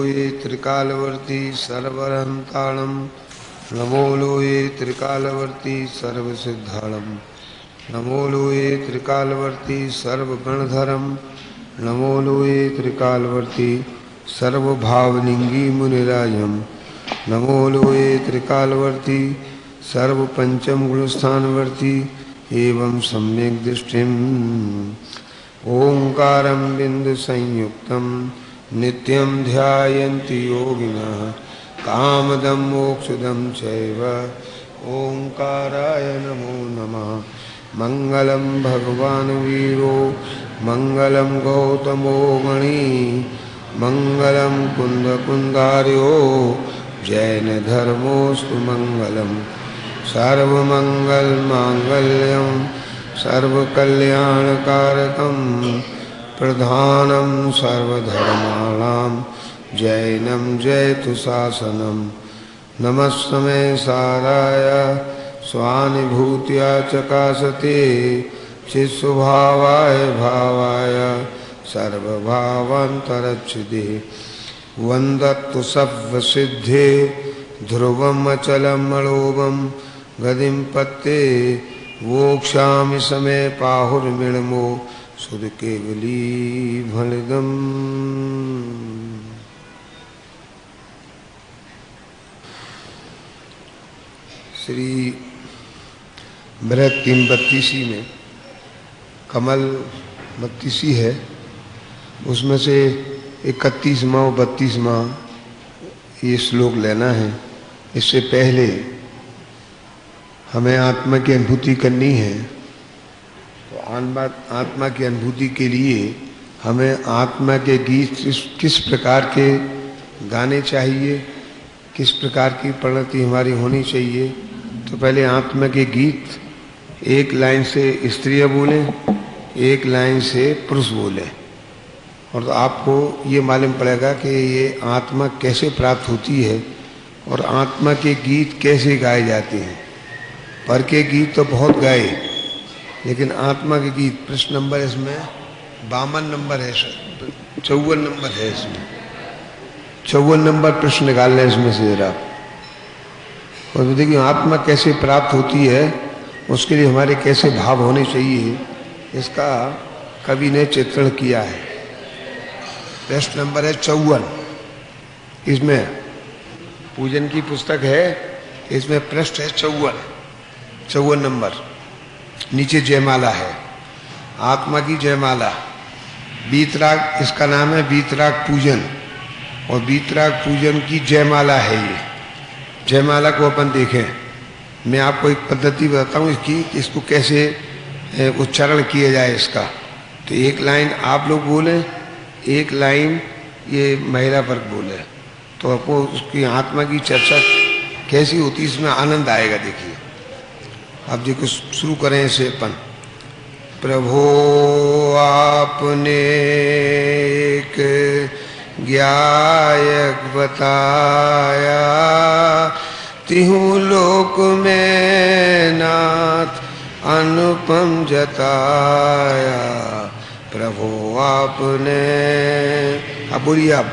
ये त्रिकालवर्ती सर्वहंताणं नमो ये त्रिकालवर्ती सर्वसिद्धाणं नमो ये त्रिकालवर्ती सर्वगणधरं नमो ये त्रिकालवर्ती सर्वभावलिंगी मुनिराजं नमो ये त्रिकालवर्ती सर्वपंचम गुणस्थानवर्ती एवं सम्यक दृष्टिम ओंकारं बिंदु संयुक्तं नित्यं ध्यायन्ति योगिनः कामदं मोक्षदं चैव ओंकाराय नमो नमः। मंगलं भगवान् वीरो मंगलं गौतमो मणि मंगलं कुंदकुंदार्यो जैन धर्मोस्तु मंगलम् सर्वमंगलमांगल्यं सर्वकल्याणकारकं प्रधानं सर्वधर्माणां जैनं जयतु शासनं नमस्तमे साराय स्वानुभूत्या चकासते चित्स्वभावाय भावाय सर्वभावान्तरच्छिदे वन्दतु सत्त्वसिद्धे ध्रुवम् अचलम् अलोभम् गदिं पत्ते वोक्षामि समय पाहुर्मिणमो सुध केवली भलदम। श्री बृहत 332 में कमल 32 है, उसमें से 31वां और 32वां ये श्लोक लेना है। इससे पहले हमें आत्मा की अनुभूति करनी है, तो आत्मा की अनुभूति के लिए हमें आत्मा के गीत किस प्रकार के गाने चाहिए, किस प्रकार की परिणति हमारी होनी चाहिए। तो पहले आत्मा के गीत एक लाइन से स्त्रियां बोलें, एक लाइन से पुरुष बोलें, और तो आपको ये मालूम पड़ेगा कि ये आत्मा कैसे प्राप्त होती है और आत्मा के गीत कैसे गाए जाते हैं। पर के गीत तो बहुत गाए, लेकिन आत्मा के गीत प्रश्न नंबर इसमें 52 नंबर है, 54 नंबर है इसमें, 54 नंबर प्रश्न निकाल लें इसमें से जरा। और देखिए आत्मा कैसे प्राप्त होती है, उसके लिए हमारे कैसे भाव होने चाहिए, इसका कवि ने चित्रण किया है। प्रश्न नंबर है 54, इसमें पूजन की पुस्तक है, इसमें प्रश्न है 54 नंबर। नीचे जयमाला है, आत्मा की जयमाला। बीतराग इसका नाम है, बीतराग पूजन, और बीतराग पूजन की जयमाला है ये। जयमाला को अपन देखें, मैं आपको एक पद्धति बताता हूँ इसकी, इसको कैसे उच्चारण किया जाए इसका। तो एक लाइन आप लोग बोलें, एक लाइन ये महिला वर्ग बोले, तो आपको उसकी आत्मा की चर्चा कैसी होती, इसमें आनंद आएगा। देखिए अब देखो शुरू करें इसे अपन। प्रभो आपने एक ज्ञायक बताया, तिहु लोक में नाथ अनुपम जताया। प्रभु आपने, अब बोलिए आप।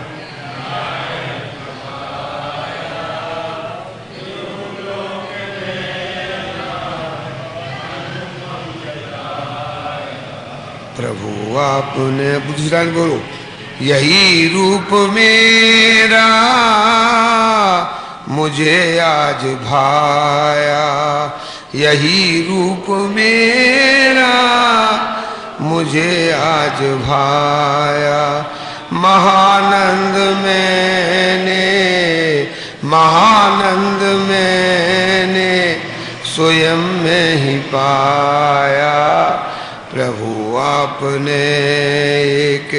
प्रभु आपने, दूसरा बोलो। यही रूप मेरा मुझे आज भाया, यही रूप मेरा मुझे आज भाया। महानंद मैंने स्वयं में ही पाया। प्रभु आपने एक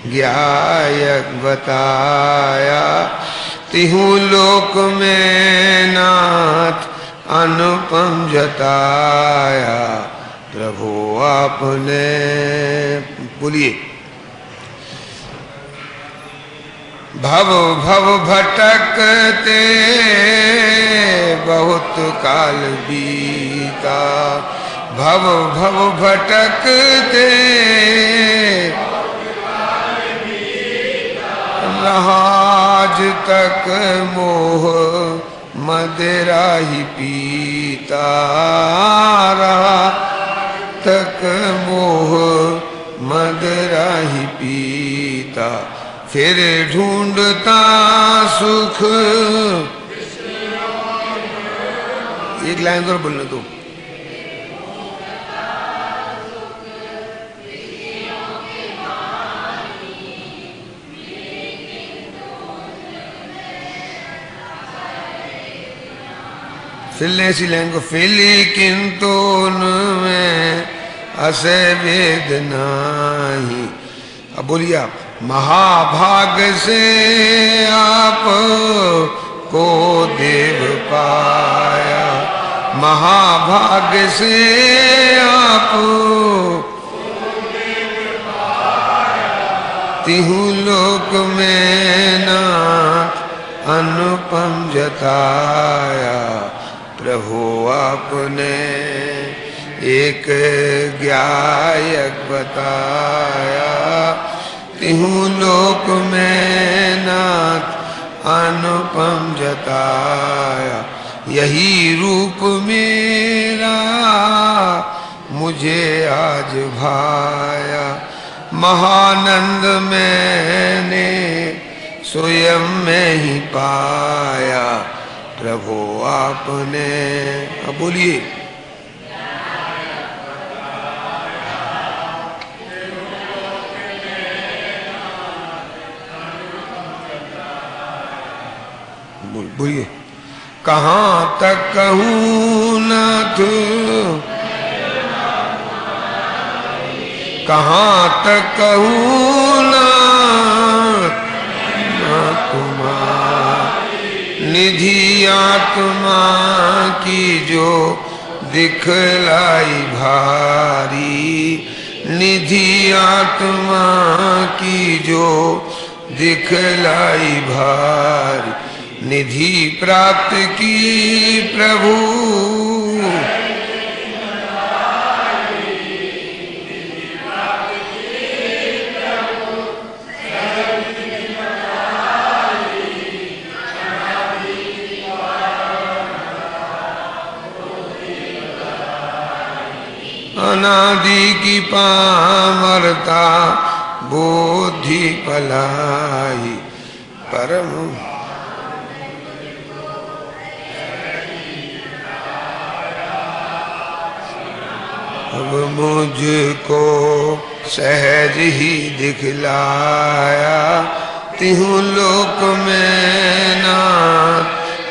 ज्ञायक बताया, तिहु लोक में नाथ अनुपम जताया। प्रभु आपने, बोलिए। भव भव भटकते बहुत काल बीता, भव भव भटकते रहा आज तक मोह मदिरा ही पीता रहा तक मोह मदिरा ही पीता फिर ढूंढता सुख। एक लाइन और बोलने दो। फिर ऐसी लाइन को फिर किंतु उनमें असे वेद नाही। अब बोलिए आप। महाभाग से आप को देव पाया महाभाग से आप तिहु लोक में नाथ अनुपम जताया। प्रभु आपने एक ज्ञायक बताया तिहु लोक में नाथ अनुपम जताया। यही रूप मेरा मुझे आज भाया महानंद मैंने स्वयं में ही पाया। प्रभु आपने। अब बोलिए। बोलिए। कहाँ तक कहूँ नाथ कहाँ तक कहूँ नाथ निधि आत्मा की जो दिखलाई भारी निधि आत्मा की जो दिखलाई भारी। निधि प्राप्त की प्रभु अनादि की पामरता बुद्धि पलाई परम। अब मुझको सहज ही दिखलाया तिहु लोक में नाथ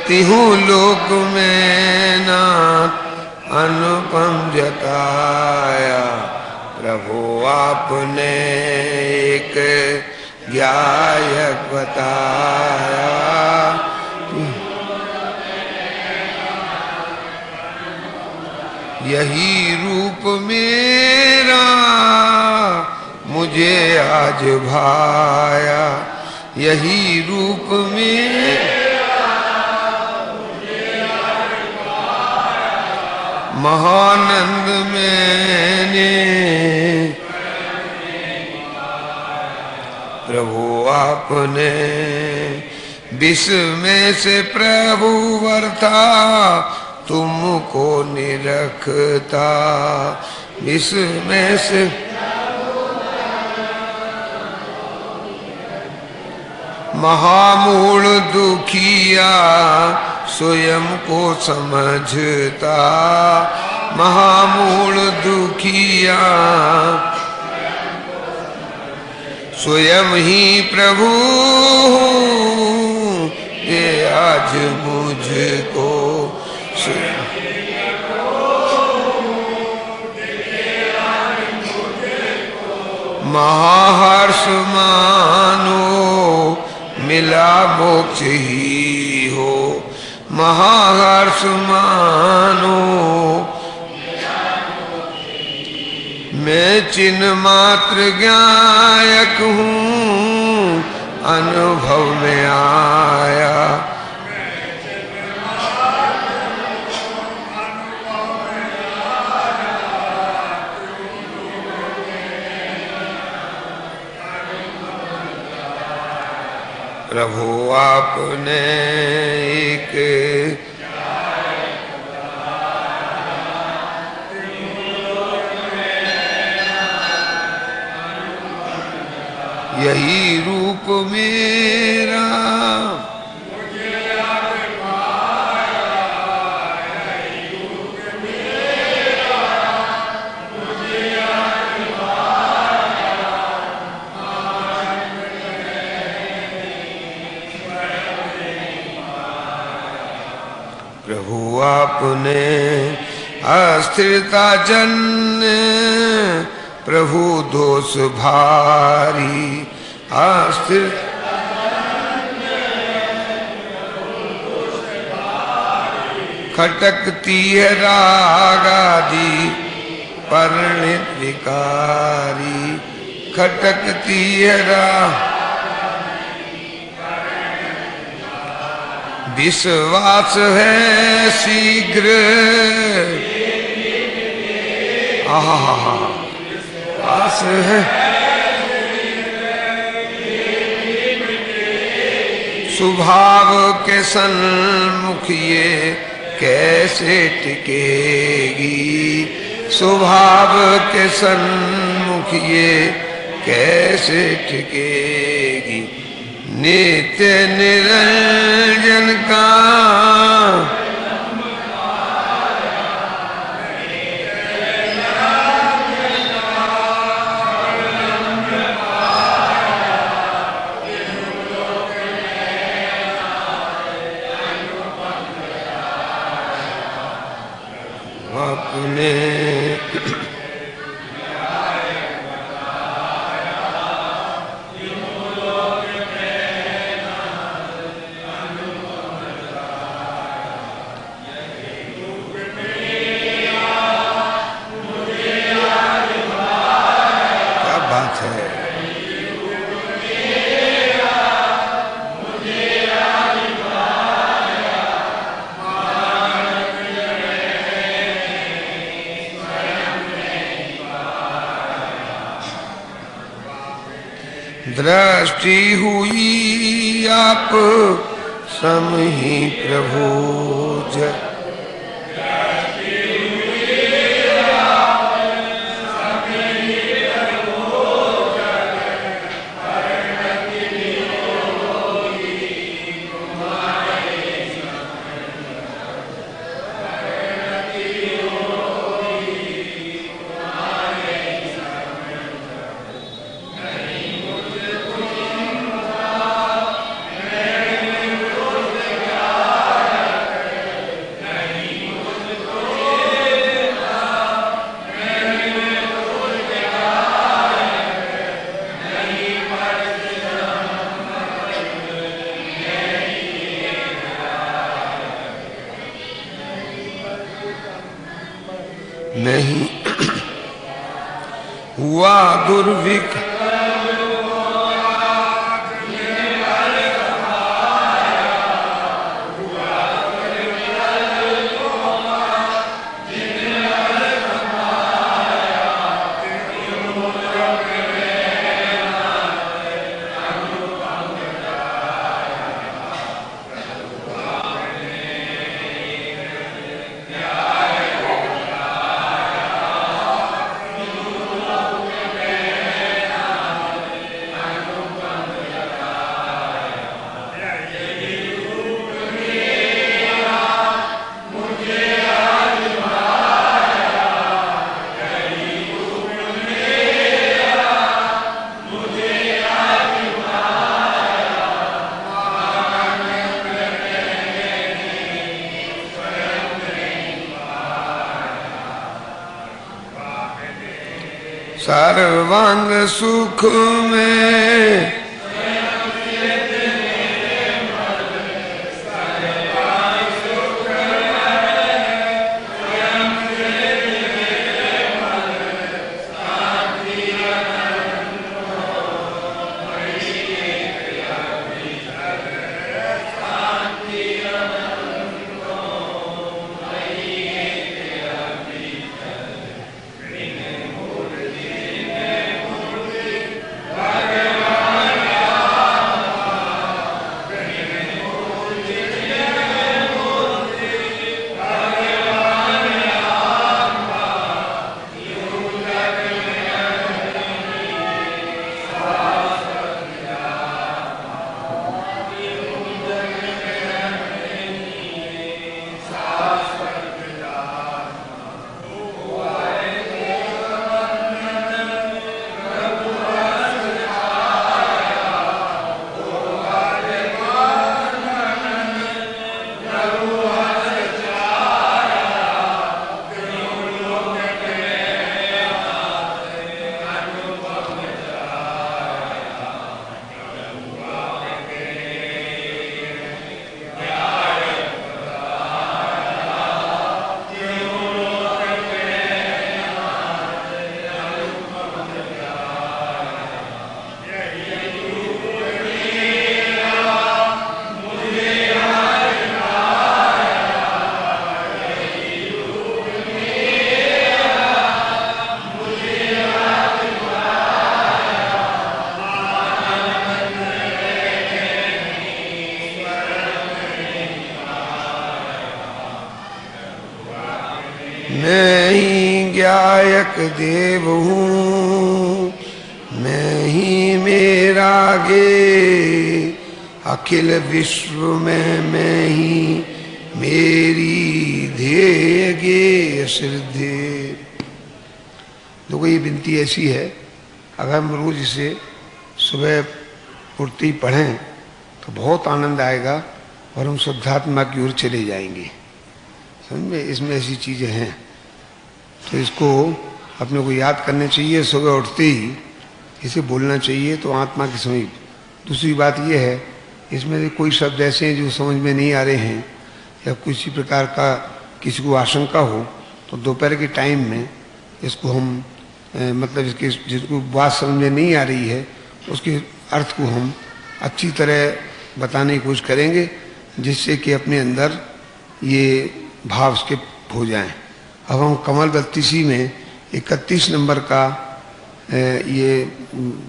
तिहु लोक में नाथ अनुपम जताया। प्रभु आपने एक ज्ञायक बताया। यही रूप मेरा मुझे आज भाया यही रूप मेरा महानंद मैंने प्रभु आपने। विष में से प्रभु वर्ता तुमको निरखता विष में से महामूल दुखिया स्वयं को समझता महामूल दुखिया स्वयं ही प्रभु ये आज मुझको महाहर्ष मानो मिला मोक्ष ही हो महाहर्ष मानो मैं चिन्ह मात्र ज्ञायक हूँ अनुभव में आया प्रभु आपने एक यही रूप मेरा प्रभु आपने अस्थिरता जन्य प्रभु दोष भारी अस्थिर खटकती है राग आदि परिणित विकारी खटकती है राग विश्वास है शीघ्र विश्वास है स्वभाव के सन्मुख ये कैसे टिकेगी स्वभाव के सन्मुख ये कैसे टिकेगी नित्य निरंजन का अपने दृष्टि हुई आप सम ही प्रभु जग नहीं हुआ दुर्भिक्ष सर्वांग सुख में मैं ही ज्ञायक देव हूँ, मैं ही मेरा गे, अखिल विश्व में मैं ही मेरी ध्येय गे श्रद्धे। देखो ये विनती ऐसी है, अगर हम रोज इसे सुबह उठते ही पढ़ें तो बहुत आनंद आएगा और हम शुद्धात्मा की ओर चले जाएंगे। समझ में, इसमें ऐसी चीजें हैं तो इसको अपने को याद करने चाहिए। सुबह उठते ही इसे बोलना चाहिए तो आत्मा की समझ। दूसरी बात यह है, इसमें कोई शब्द ऐसे हैं जो समझ में नहीं आ रहे हैं या किसी प्रकार का किसी को आशंका हो तो दोपहर के टाइम में इसको हम मतलब इसके जिसको बात समझ में नहीं आ रही है उसके अर्थ को हम अच्छी तरह बताने की कोशिश करेंगे, जिससे कि अपने अंदर ये भाव उसके हो जाएं। अब हम कमल बत्तीसी में 31 नंबर का ये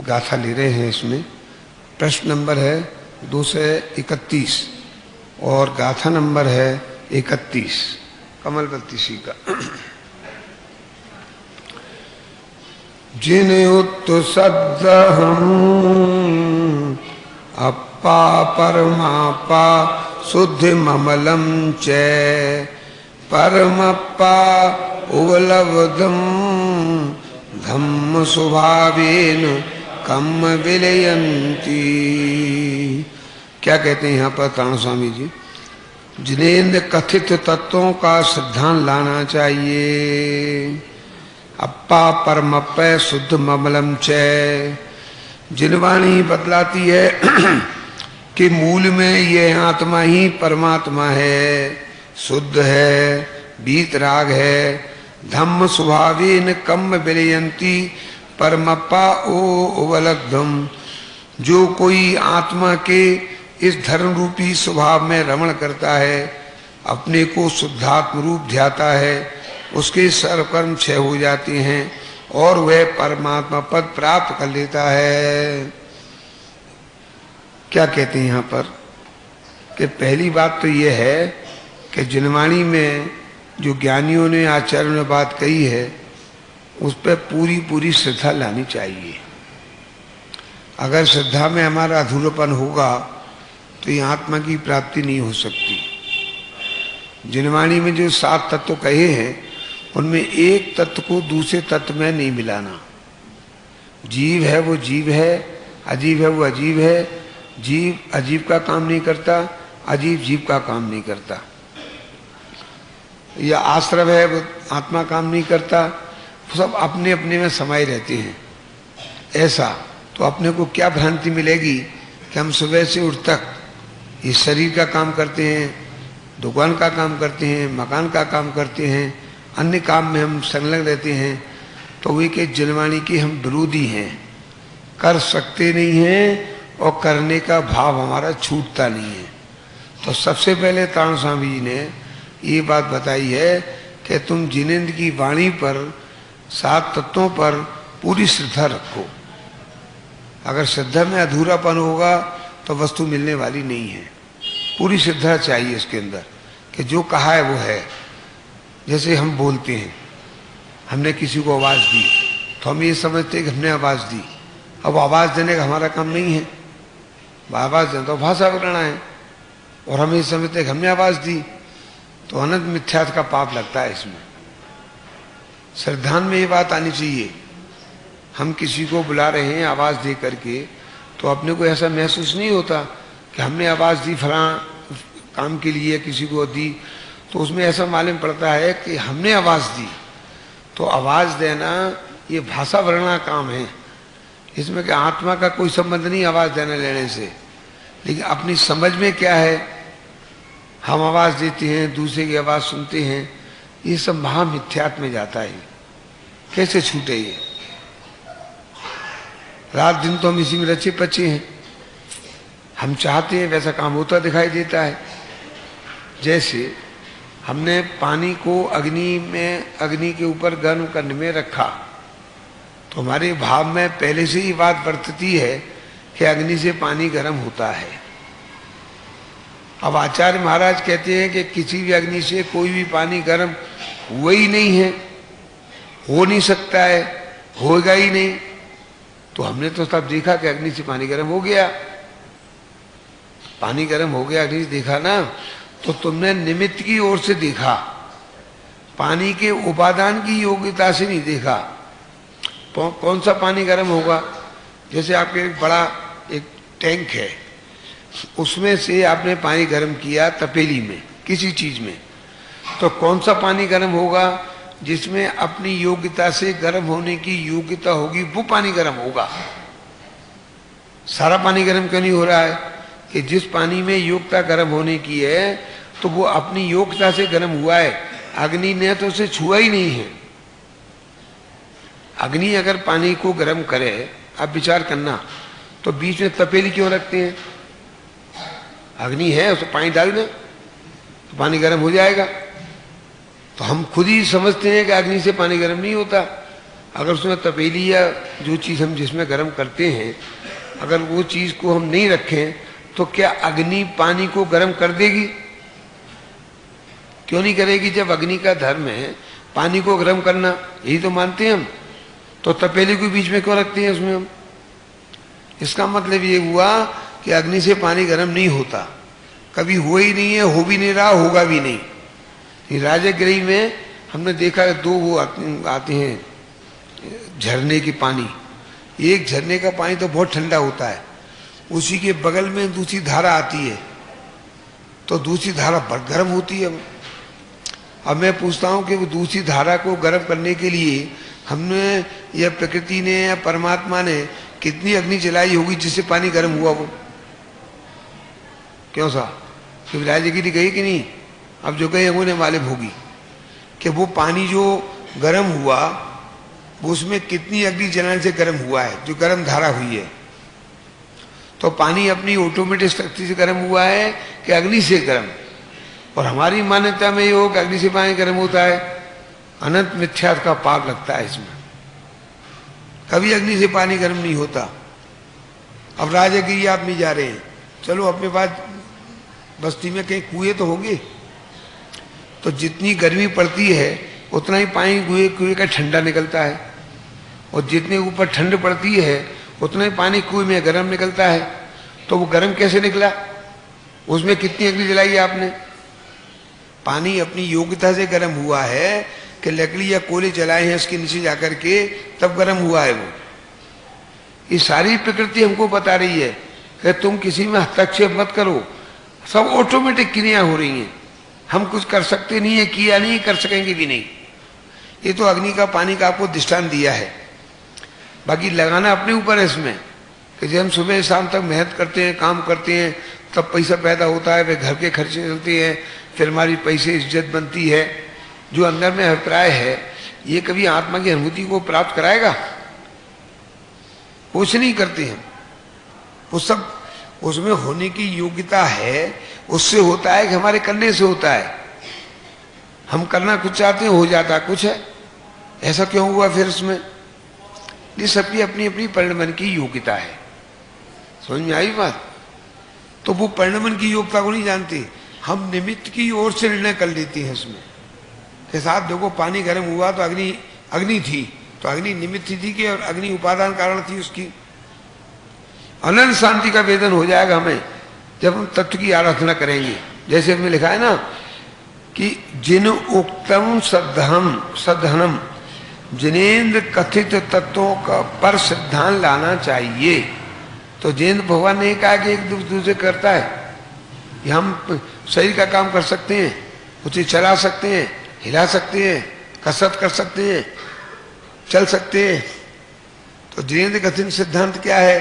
गाथा ले रहे हैं। इसमें प्रश्न नंबर है 231 और गाथा नंबर है 31 कमल बत्तीसी का। जिन उत्त सद्द हम अप्पा परमापा शुद्ध ममलम च परमप्पा उवलब्धम धम्म स्वभावेन कम विलयंती। क्या कहते हैं यहाँ पर ताण स्वामी जी? जिनेन्द्र कथित तत्वों का सिद्धांत लाना चाहिए। अप्पा परमप्पा शुद्ध ममलम च, जिनवाणी बतलाती है कि मूल में ये आत्मा ही परमात्मा है, शुद्ध है, वीतराग है। धम्म स्वभावेन कम विलयंती परमप्पा ओ उवलब्धम। जो कोई आत्मा के इस धर्म रूपी स्वभाव में रमण करता है, अपने को शुद्धात्म रूप ध्याता है, उसके सर्वकर्म क्षय हो जाते हैं और वह परमात्मा पद प्राप्त कर लेता है। क्या कहते हैं यहाँ पर कि पहली बात तो यह है कि जिनवाणी में जो ज्ञानियों ने आचार्य ने बात कही है उस पर पूरी पूरी श्रद्धा लानी चाहिए। अगर श्रद्धा में हमारा अधूरापन होगा तो ये आत्मा की प्राप्ति नहीं हो सकती। जिनवाणी में जो 7 तत्व कहे हैं उनमें एक तत्व को दूसरे तत्व में नहीं मिलाना। जीव है वो जीव है, अजीब है वो अजीब है। जीव अजीब का काम नहीं करता, अजीब जीव का काम नहीं करता। या आश्रव है वो आत्मा काम नहीं करता, सब अपने अपने में समाये रहते हैं। ऐसा तो अपने को क्या भ्रांति मिलेगी कि हम सुबह से उठ तक इस शरीर का काम करते हैं, दुकान का काम करते हैं, मकान का काम करते हैं, अन्य काम में हम संलग्न रहते हैं, तो वे के जिनवाणी की हम विरोधी हैं, कर सकते नहीं हैं और करने का भाव हमारा छूटता नहीं है। तो सबसे पहले ताण स्वामी जी ने ये बात बताई है कि तुम जिनेंद्र की वाणी पर 7 तत्वों पर पूरी श्रद्धा रखो। अगर श्रद्धा में अधूरापन होगा तो वस्तु मिलने वाली नहीं है। पूरी श्रद्धा चाहिए इसके अंदर कि जो कहा है वो है। जैसे हम बोलते हैं, हमने किसी को आवाज़ दी तो हम ये समझते हैं कि हमने आवाज़ दी। अब आवाज़ देने का हमारा काम नहीं है, आवाज़ देना तो भाषा करना है, और हम ये समझते हैं कि हमने आवाज़ दी तो अनंत मिथ्यात्व का पाप लगता है इसमें। श्रद्धान में ये बात आनी चाहिए, हम किसी को बुला रहे हैं आवाज़ दे करके तो अपने को ऐसा महसूस नहीं होता कि हमने आवाज़ दी फलां काम के लिए किसी को दी, तो उसमें ऐसा मालूम पड़ता है कि हमने आवाज़ दी। तो आवाज़ देना ये भाषा वर्णना काम है, इसमें कि आत्मा का कोई संबंध नहीं आवाज़ देने लेने से। लेकिन अपनी समझ में क्या है, हम आवाज़ देते हैं, दूसरे की आवाज़ सुनते हैं, ये सब महामिथ्यात्व में जाता है। कैसे छूटे ये? रात दिन तो हम इसी में रचे पचे हैं, हम चाहते हैं वैसा काम होता दिखाई देता है। जैसे हमने पानी को अग्नि के ऊपर गर्म करने में रखा तो हमारे भाव में पहले से ही बात बरतती है कि अग्नि से पानी गर्म होता है। अब आचार्य महाराज कहते हैं कि किसी भी अग्नि से कोई भी पानी गर्म हुआ ही नहीं है, हो नहीं सकता है, होगा ही नहीं। तो हमने तो सब देखा कि अग्नि से पानी गर्म हो गया, पानी गर्म हो गया, अग्नि से देखा ना। तो तुमने निमित्त की ओर से देखा, पानी के उपादान की योग्यता से नहीं देखा। कौन सा पानी गर्म होगा? जैसे आपके एक बड़ा एक टैंक है, उसमें से आपने पानी गर्म किया तपेली में किसी चीज में, तो कौन सा पानी गर्म होगा? जिसमें अपनी योग्यता से गर्म होने की योग्यता होगी वो पानी गर्म होगा। सारा पानी गर्म क्यों नहीं हो रहा है? कि जिस पानी में योग्यता गर्म होने की है तो वो अपनी योग्यता से गर्म हुआ है, अग्नि ने तो उसे छुआ ही नहीं है। अग्नि अगर पानी को गर्म करे, आप विचार करना, तो बीच में तपेली क्यों रखते हैं? अग्नि है, उसमें पानी डाल दें तो पानी गर्म हो जाएगा। तो हम खुद ही समझते हैं कि अग्नि से पानी गर्म नहीं होता। अगर उसमें तपेली या जो चीज हम जिसमें गर्म करते हैं, अगर वो चीज को हम नहीं रखें तो क्या अग्नि पानी को गर्म कर देगी? क्यों नहीं करेगी? जब अग्नि का धर्म है पानी को गर्म करना, यही तो मानते हैं हम। तो तपेली को बीच में क्यों रखते हैं उसमें हम? इसका मतलब ये हुआ कि अग्नि से पानी गर्म नहीं होता, कभी हुआ ही नहीं है, हो भी नहीं रहा, होगा भी नहीं। राजगृह में हमने देखा दो वो आते हैं झरने के पानी। एक झरने का पानी तो बहुत ठंडा होता है, उसी के बगल में दूसरी धारा आती है, तो दूसरी धारा बहुत गर्म होती है। अब मैं पूछता हूँ कि वो दूसरी धारा को गर्म करने के लिए हमने या प्रकृति ने या परमात्मा ने कितनी अग्नि जलाई होगी जिससे पानी गर्म हुआ? वो क्यों सा कि राजगिरी गई कि नहीं? अब जो गए उन्हें मालूम होगी कि वो पानी जो गर्म हुआ वो उसमें कितनी अग्नि जलाने से गर्म हुआ है, जो गर्म धारा हुई है। तो पानी अपनी ऑटोमेटिक शक्ति से गर्म हुआ है कि अग्नि से गर्म? और हमारी मान्यता में ये हो कि अग्नि से पानी गर्म होता है, अनंत मिथ्या का पाप लगता है इसमें। कभी अग्नि से पानी गर्म नहीं होता। अब राजगिरी आप नहीं जा रहे हैं, चलो अपने पास बस्ती में कहीं कुएं तो होंगे, तो जितनी गर्मी पड़ती है उतना ही पानी कुएं का ठंडा निकलता है, और जितने ऊपर ठंड पड़ती है उतना ही पानी कुएं में गर्म निकलता है। तो वो गर्म कैसे निकला? उसमें कितनी अग्नि जलाई आपने? पानी अपनी योग्यता से गर्म हुआ है कि लकड़ी या कोयले जलाए हैं उसके नीचे जाकर के, तब गर्म हुआ है वो। ये सारी प्रकृति हमको बता रही है कि तुम किसी में हस्तक्षेप मत करो, सब ऑटोमेटिक क्रिया हो रही हैं, हम कुछ कर सकते नहीं है, किया नहीं, कर सकेंगे भी नहीं। ये तो अग्नि का पानी का आपको दृष्टांत दिया है, बाकी लगाना अपने ऊपर है इसमें कि जब हम सुबह शाम तक मेहनत करते हैं, काम करते हैं, तब पैसा पैदा होता है, फिर घर के खर्चे चलते हैं, फिर हमारी पैसे इज्जत बनती है। जो अंदर में अभिप्राय है ये कभी आत्मा की अनुभूति को प्राप्त कराएगा? कुछ नहीं करते हैं। वो सब उसमें होने की योग्यता है, उससे होता है कि हमारे करने से होता है। हम करना कुछ चाहते हैं, हो जाता कुछ है। ऐसा क्यों हुआ फिर उसमें? ये सबकी अपनी अपनी परिणमन की योग्यता है। समझ में आई बात? तो वो परिणमन की योग्यता को नहीं जानते, हम निमित्त की ओर से निर्णय कर लेते हैं उसमें के साथ। देखो पानी गर्म हुआ तो अग्नि थी, तो अग्नि निमित्त थी कि, और अग्नि उपादान कारण थी उसकी। अनंत शांति का वेदन हो जाएगा हमें जब हम तत्व की आराधना करेंगे। जैसे हमने लिखा है ना कि जिन उक्तम सद्धनम जिनेन्द्र कथित तत्वों का पर सिद्धांत लाना चाहिए। तो जिनेन्द्र भगवान ने कहा कि एक दूसरे करता है, ये हम शरीर का काम कर सकते हैं, उसे चला सकते हैं, हिला सकते हैं, कसरत कर सकते हैं, चल सकते हैं। तो जिनेन्द्र कथित सिद्धांत क्या है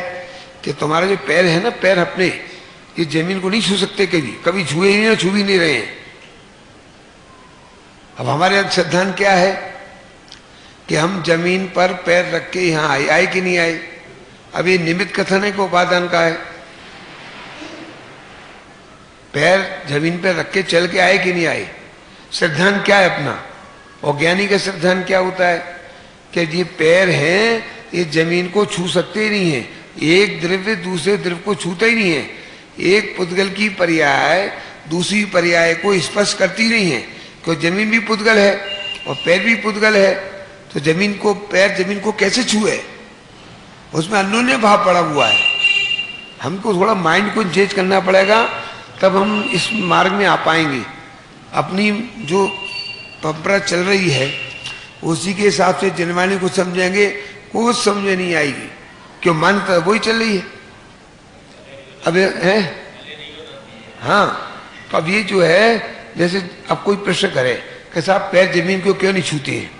कि तुम्हारे जो पैर है ना, पैर अपने ये जमीन को नहीं छू सकते, कभी छुए ही नहीं, छू भी नहीं रहे हैं। अब हमारे सिद्धांत क्या है कि हम जमीन पर पैर रख के यहाँ आए कि नहीं आए? अब ये निमित्त कथन है कि उपादान का है? पैर जमीन पर रख के चल के आए कि नहीं आए? सिद्धांत क्या है अपना? और ज्ञानी का सिद्धांत क्या होता है कि ये पैर हैं, ये जमीन को छू सकते ही नहीं है। एक द्रव्य दूसरे द्रव्य को छूता ही नहीं है। एक पुद्गल की पर्याय दूसरी पर्याय को स्पर्श करती नहीं है, क्योंकि जमीन भी पुद्गल है, और पैर भी पुद्गल है, तो जमीन को, पैर जमीन को कैसे छुए? उसमें अन्योन्य भाव पड़ा हुआ है। हमको थोड़ा माइंड को चेंज करना पड़ेगा, तब हम इस मार्ग में आ पाएंगे। अपनी जो परंपरा चल रही है उसी के हिसाब से जनवाणी को समझेंगे, कुछ समझ में नहीं आएगी, क्यों मन तो वही चल रही है। अब है हाँ, तो अब ये जो है, जैसे अब कोई प्रश्न करे कि साहब पैर जमीन को क्यों नहीं छूते हैं?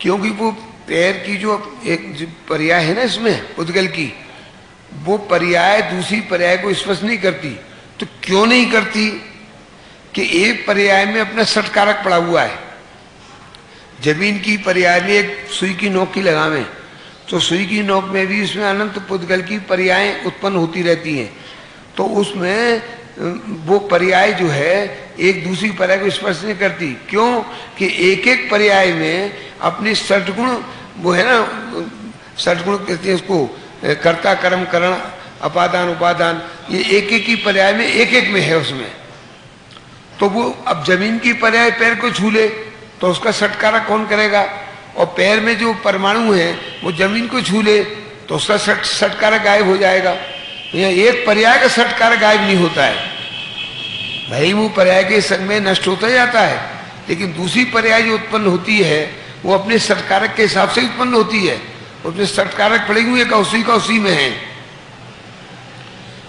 क्योंकि वो पैर की जो एक जो पर्याय है ना इसमें पुद्गल की, वो पर्याय दूसरी पर्याय को स्पर्श नहीं करती। तो क्यों नहीं करती? कि एक पर्याय में अपना सटकारक पड़ा हुआ है। जमीन की पर्याय में एक सुई की नोक की लगावें, तो सुई की नोक में भी उसमें अनंत पुद्गल की पर्याय उत्पन्न होती रहती हैं। तो उसमें वो पर्याय जो है एक दूसरी पर्याय को स्पर्श नहीं करती। क्यों? कि एक एक पर्याय में अपनी सटगुण, वो है ना, सटगुण कहते हैं उसको, कर्ता कर्म करण अपादान उपादान, ये एक एक की पर्याय में एक एक में है उसमें। तो वो अब जमीन की पर्याय पैर को छू ले तो उसका सटकारा कौन करेगा? और पैर में जो परमाणु है वो जमीन को छू ले तो उसका सटकारा गायब हो जाएगा। एक पर्याय का सटकारा गायब नहीं होता है भाई, वो पर्याय के संग में नष्ट होता जाता है, लेकिन दूसरी पर्याय जो उत्पन्न होती है वो अपने सटकारक के हिसाब से उत्पन्न होती है। उसमें सटकारक पड़े हुए का उसी में है।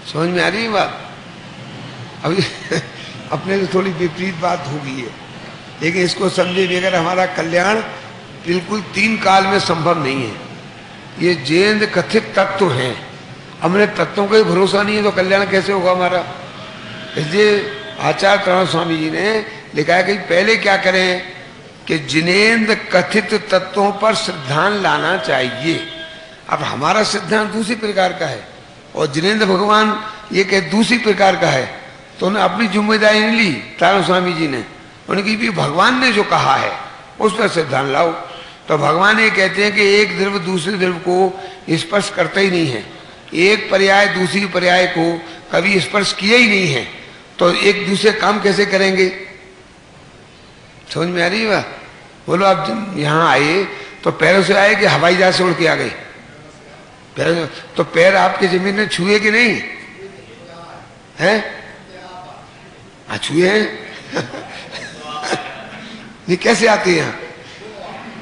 समझ में आ रही है बात? अभी अपने से थोड़ी विपरीत बात हो गई है, लेकिन इसको समझे बगैर हमारा कल्याण बिल्कुल 3 काल में संभव नहीं है। ये जैन कथित तत्व हैं, हमने तत्वों का ही भरोसा नहीं है तो कल्याण कैसे होगा हमारा? इसलिए आचार्य तरण स्वामी जी ने लिखा है कि पहले क्या करें कि जिनेन्द्र कथित तत्वों पर सिद्धांत लाना चाहिए। अब हमारा सिद्धांत दूसरी प्रकार का है और जिनेन्द्र भगवान ये कहे दूसरी प्रकार का है, तो उन्हें अपनी जिम्मेदारी नहीं ली तारण स्वामी जी ने। उन्होंने कहा भगवान ने जो कहा है उस पर सिद्धांत लाओ। तो भगवान ये कहते हैं कि एक द्रव्य दूसरे द्रव्य को स्पर्श करता ही नहीं है, एक पर्याय दूसरी पर्याय को कभी स्पर्श किया ही नहीं है, तो एक दूसरे काम कैसे करेंगे? समझ में आ रही है? बोलो आप यहाँ आए तो पैरों से आए कि हवाई जहाज से उड़ के आ गए? पैर, तो पैर आपके जमीन में छुए कि नहीं है? हाँ छुए हैं। ये कैसे आते हैं यहाँ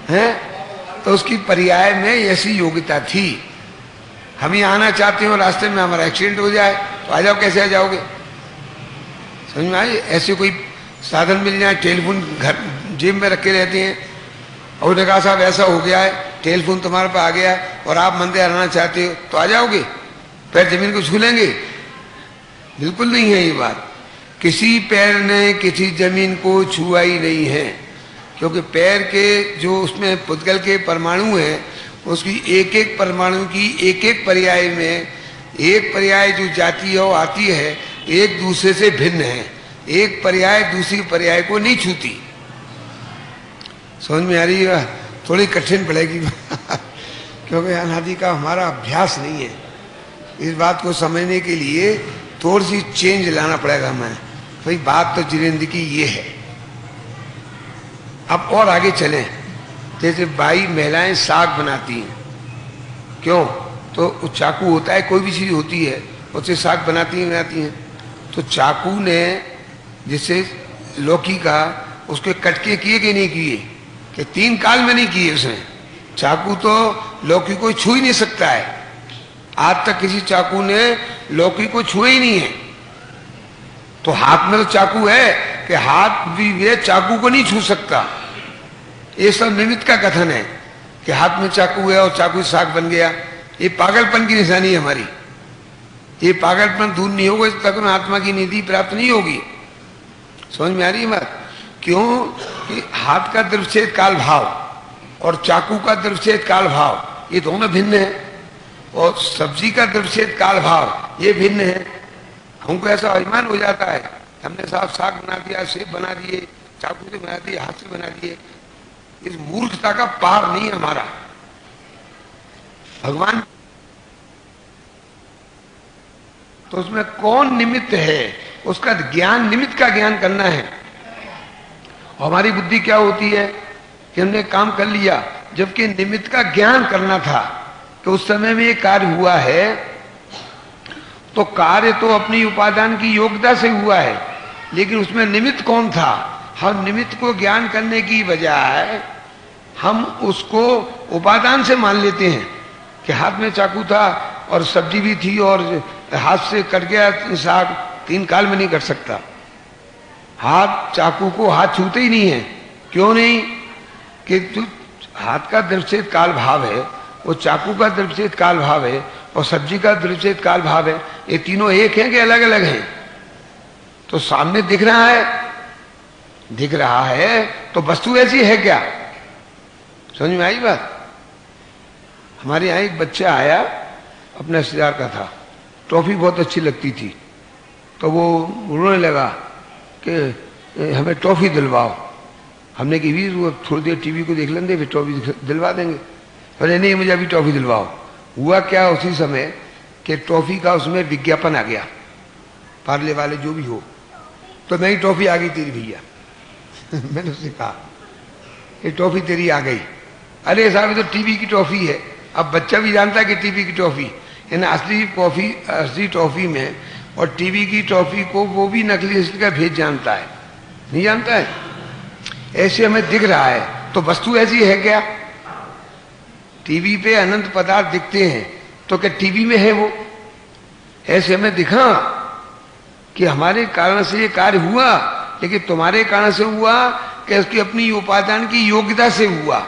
हैं? तो उसकी पर्याय में ऐसी योग्यता थी। हम ही आना चाहते हो, रास्ते में हमारा एक्सीडेंट हो जाए तो आ जाओ, कैसे आ जाओगे? समझ में आई? ऐसे कोई साधन मिल जाए, टेलीफोन घर जेब में रखे रहते हैं और उन्होंने कहा साहब ऐसा हो गया है, टेलीफोन तुम्हारे पास आ गया और आप मंदिर आना चाहते हो, तो आ जाओगे? पैर जमीन को छू लेंगे? बिल्कुल नहीं है ये बात। किसी पैर ने किसी जमीन को छुआ ही नहीं है, क्योंकि पैर के जो उसमें पुद्गल के परमाणु हैं, उसकी एक एक परमाणु की एक एक पर्याय में एक पर्याय जो जाती है वो आती है, एक दूसरे से भिन्न है। एक पर्याय दूसरी पर्याय को नहीं छूती। समझ में आ रही है? थोड़ी कठिन पड़ेगी क्योंकि अनादि का हमारा अभ्यास नहीं है। इस बात को समझने के लिए थोड़ी सी चेंज लाना पड़ेगा हमें। भाई बात तो जिनेन्द्र की ये है। अब और आगे चलें। जैसे बाई महिलाएं साग बनाती हैं, क्यों? तो चाकू होता है, कोई भी चीज होती है उससे साग बनाती हैं। तो चाकू ने जिससे लौकी का उसके कटके किए कि नहीं किए? कि 3 काल में नहीं किए उसने। चाकू तो लौकी को छू ही नहीं सकता है। आज तक किसी चाकू ने लौकी को छुए ही नहीं है। तो हाथ में तो चाकू है कि हाथ भी वे चाकू को नहीं छू सकता। ये सब निमित्त का कथन है कि हाथ में चाकू है और चाकू साग बन गया। ये पागलपन की निशानी है हमारी। ये पागलपन दूर नहीं होगा जब तक आत्मा की निधि प्राप्त नहीं होगी। समझ में आ रही है बात? क्यों? कि हाथ का द्रव्यच्छेद काल भाव और चाकू का द्रव्यच्छेद काल भाव ये दोनों भिन्न है, और सब्जी का द्रव्यच्छेद काल भाव ये भिन्न है। हमको ऐसा अभिमान हो जाता है, हमने साग बना दिया, सेब बना दिए, चाकू से बना दिए, हाथ से बना दिए। इस मूर्खता का पार नहीं है हमारा। भगवान तो उसमें कौन निमित्त है, उसका ज्ञान, निमित्त का ज्ञान करना है। और हमारी बुद्धि क्या होती है कि हमने काम कर लिया, जबकि निमित्त का ज्ञान करना था कि उस समय में ये कार्य हुआ है। तो कार्य तो अपनी उपादान की योग्यता से हुआ है, लेकिन उसमें निमित्त कौन था? हम निमित्त को ज्ञान करने की बजाय हम उसको उपादान से मान लेते हैं कि हाथ में चाकू था और सब्जी भी थी और हाथ से कट गया साग, 3 काल में नहीं कट सकता। हाथ चाकू को हाथ छूते ही नहीं है। क्यों नहीं? कि तू हाथ का द्रव्यच्छेद काल भाव है, वो चाकू का द्रव्यच्छेद काल भाव है और सब्जी का द्रव्यच्छेद काल भाव है। ये तीनों एक हैं कि अलग अलग हैं? तो सामने दिख रहा है, दिख रहा है तो वस्तु ऐसी है क्या? समझ में आई बात? हमारे यहाँ एक बच्चा आया, अपने रिश्तेदार का था, टॉफी बहुत अच्छी लगती थी, तो वो रोने लगा कि हमें टॉफी दिलवाओ। हमने कही भी वो थोड़ी देर टीवी को देख लेंगे फिर टॉफी दिलवा देंगे। बोले नहीं, मुझे अभी टॉफी दिलवाओ। हुआ क्या उसी समय कि टॉफी का उसमें विज्ञापन आ गया, पार्ले वाले जो भी हो, तो नहीं टॉफी आ गई तेरी भैया। मैंने उससे कहा ये टॉफी तेरी आ गई। अरे साहब ये तो टीवी की टॉफी है। अब बच्चा भी जानता है कि टीवी की टॉफी यानी असली टॉफी में और टीवी की टॉफी को वो भी नकली असली का भेद जानता है, नहीं जानता है? ऐसे हमें दिख रहा है, तो वस्तु ऐसी है क्या? टीवी पे अनंत पदार्थ दिखते हैं, तो क्या टीवी में है वो? ऐसे हमें दिखा कि हमारे कारण से ये कार्य हुआ, लेकिन तुम्हारे कारण से हुआ कि उसकी अपनी उपादान की योग्यता से हुआ।